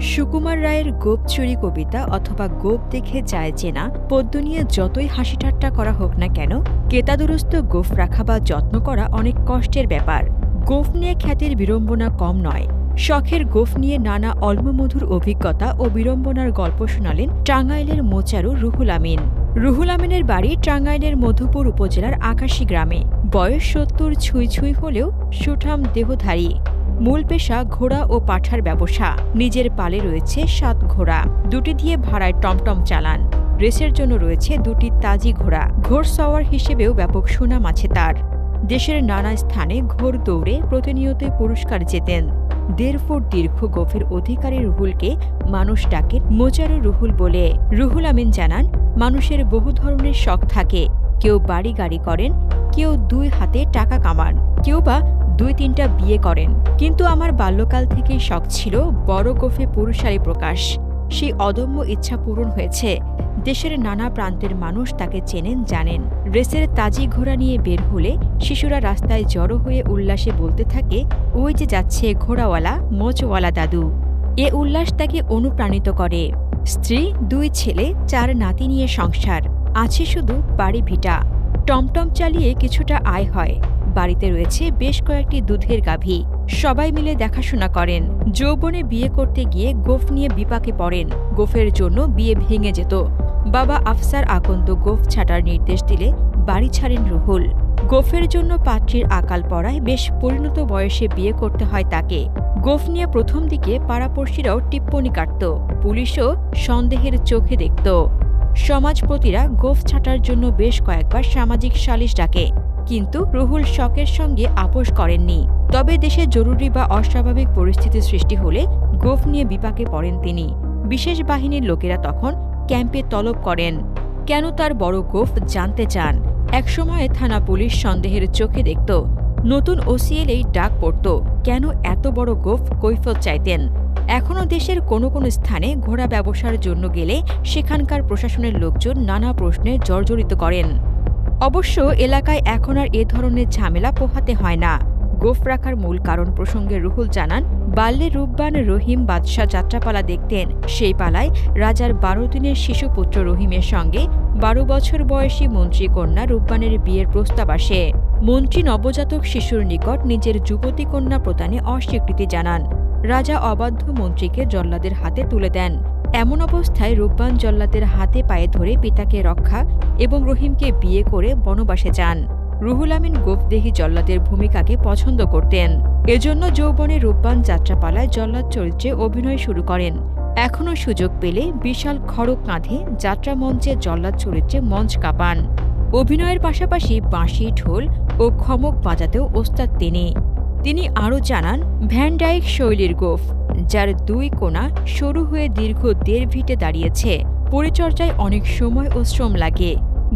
সুকুমার রায়ের গোপ চুরি কবিতা অথবা গোপ দেখে যায় চেনা পদ্য নিয়ে যতই হাসি ঠাট্টা করা হোক না কেন, কেতাদুরস্ত গোঁফ রাখা বা যত্ন করা অনেক কষ্টের ব্যাপার। গোঁফ নিয়ে খ্যাতির বিড়ম্বনা কম নয়। শখের গোঁফ নিয়ে নানা অল্পমধুর অভিজ্ঞতা ও বিড়ম্বনার গল্প শোনালেন টাঙ্গাইলের মোচারু রুহুল আমিন। রুহুল আমিনের বাড়ি টাঙ্গাইলের মধুপুর উপজেলার আকাশী গ্রামে। বয়স ৭০ ছুঁই ছুঁই হলেও সুঠাম দেহধারী। মূল পেশা ঘোড়া ও পাঠার ব্যবসা। নিজের পালে রয়েছে ৭ ঘোড়া, দুটি দিয়ে ভাড়ায় টমটম চালান। রেসের জন্য রয়েছে ২টি তাজি ঘোড়া। ঘোড়সওয়ার হিসেবেও ব্যাপক সুনাম আছে তার। দেশের নানা স্থানে ঘোড় দৌড়ে প্রতিনিয়ত পুরস্কার জেতেন। ১.৫ ফুট দীর্ঘ গোঁফের অধিকারী রুহুলকে মানুষ ডাকেন মোচারু রুহুল বলে। রুহুল আমিন জানান, মানুষের বহু ধরনের শখ থাকে। কেউ বাড়ি গাড়ি করেন, কেউ ২ হাতে টাকা কামান, কেউ বা ২-৩টা বিয়ে করেন। কিন্তু আমার বাল্যকাল থেকেই শখ ছিল বড় গোঁফে পুরুষালী প্রকাশ। সেই অদম্য ইচ্ছা পূরণ হয়েছে। দেশের নানা প্রান্তের মানুষ তাকে চেনেন, জানেন। রেসের তাজি ঘোড়া নিয়ে বের হলে শিশুরা রাস্তায় জড়ো হয়ে উল্লাসে বলতে থাকে, ওই যে যাচ্ছে ঘোড়াওয়ালা মোচওয়ালা দাদু। এ উল্লাস তাকে অনুপ্রাণিত করে। স্ত্রী, ২ ছেলে, ৪ নাতি নিয়ে সংসার। আছে শুধু বাড়ি ভিটা। টমটম চালিয়ে কিছুটা আয় হয়। বাড়িতে রয়েছে বেশ কয়েকটি দুধের গাভী। সবাই মিলে দেখাশোনা করেন। যৌবনে বিয়ে করতে গিয়ে গোঁফ নিয়ে বিপাকে পড়েন। গোঁফের জন্য বিয়ে ভেঙে যেত। বাবা আফসার আকন্দ গোঁফ ছাঁটার নির্দেশ দিলে বাড়ি ছাড়েন রুহুল। গোঁফের জন্য পাত্রীর আকাল পড়ায় বেশ পরিণত বয়সে বিয়ে করতে হয় তাকে। গোঁফ নিয়ে প্রথম দিকে পাড়াপড়শিরাও টিপ্পনি কাটত। পুলিশও সন্দেহের চোখে দেখত। সমাজপতিরা গোঁফ ছাঁটার জন্য বেশ কয়েকবার সামাজিক সালিশ ডাকে। কিন্তু রুহুল শখের সঙ্গে আপোষ করেননি। তবে দেশে জরুরি বা অস্বাভাবিক পরিস্থিতির সৃষ্টি হলে গোঁফ নিয়ে বিপাকে পড়েন তিনি। বিশেষ বাহিনীর লোকেরা তখন ক্যাম্পে তলব করেন। কেন তার বড় গোঁফ জানতে চান। একসময়ে থানা পুলিশ সন্দেহের চোখে দেখত। নতুন ওসিএলেই ডাক পড়ত। কেন এত বড় গোঁফ, কৈফিয়ত চাইতেন। এখনও দেশের কোনো কোনো স্থানে ঘোড়া ব্যবসার জন্য গেলে সেখানকার প্রশাসনের লোকজন নানা প্রশ্নে জর্জরিত করেন। অবশ্য এলাকায় এখন আর এ ধরনের ঝামেলা পোহাতে হয় না। গোঁফ রাখার মূল কারণ প্রসঙ্গে রুহুল জানান, বাল্যে রূপবান রহিম বাদশাহ যাত্রাপালা দেখতেন। সেই পালায় রাজার ১২ দিনের শিশুপুত্র রহিমের সঙ্গে ১২ বছর বয়সী মন্ত্রীকন্যা রূপবানের বিয়ের প্রস্তাব আসে। মন্ত্রী নবজাতক শিশুর নিকট নিজের যুবতী কন্যা প্রদানে অস্বীকৃতি জানান। রাজা অবাধ্য মন্ত্রীকে জল্লাদের হাতে তুলে দেন। এমন অবস্থায় রূপবান জল্লাদের হাতে পায়ে ধরে পিতাকে রক্ষা এবং রহিমকে বিয়ে করে বনবাসে যান। রুহুল আমিন গোঁফদেহী জল্লাদের ভূমিকাকে পছন্দ করতেন। এজন্য যৌবনে রূপবান যাত্রাপালায় জল্লাদ চরিত্রে অভিনয় শুরু করেন। এখনও সুযোগ পেলে বিশাল খড়গ কাঁধে যাত্রা মঞ্চে জল্লাদ চরিত্রে মঞ্চ কাঁপান। অভিনয়ের পাশাপাশি বাঁশি, ঢোল ও খমক বাজাতেও ওস্তাদ তিনি আরও জানান, ভ্যান ডাইক শৈলীর গোঁফ, যার ২ কোণা সরু হয়ে দীর্ঘ ১.৫ ফিটে দাঁড়িয়েছে। পরিচর্যায় অনেক সময় ও শ্রম লাগে।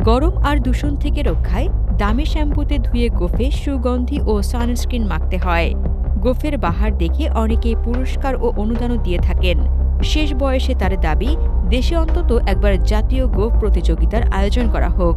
গরম আর দূষণ থেকে রক্ষায় দামি শ্যাম্পুতে ধুয়ে গোঁফে সুগন্ধি ও সানস্ক্রিন মাখতে হয়। গোঁফের বাহার দেখে অনেকেই পুরস্কার ও অনুদানও দিয়ে থাকেন। শেষ বয়সে তার দাবি, দেশে অন্তত একবার জাতীয় গোঁফ প্রতিযোগিতার আয়োজন করা হোক।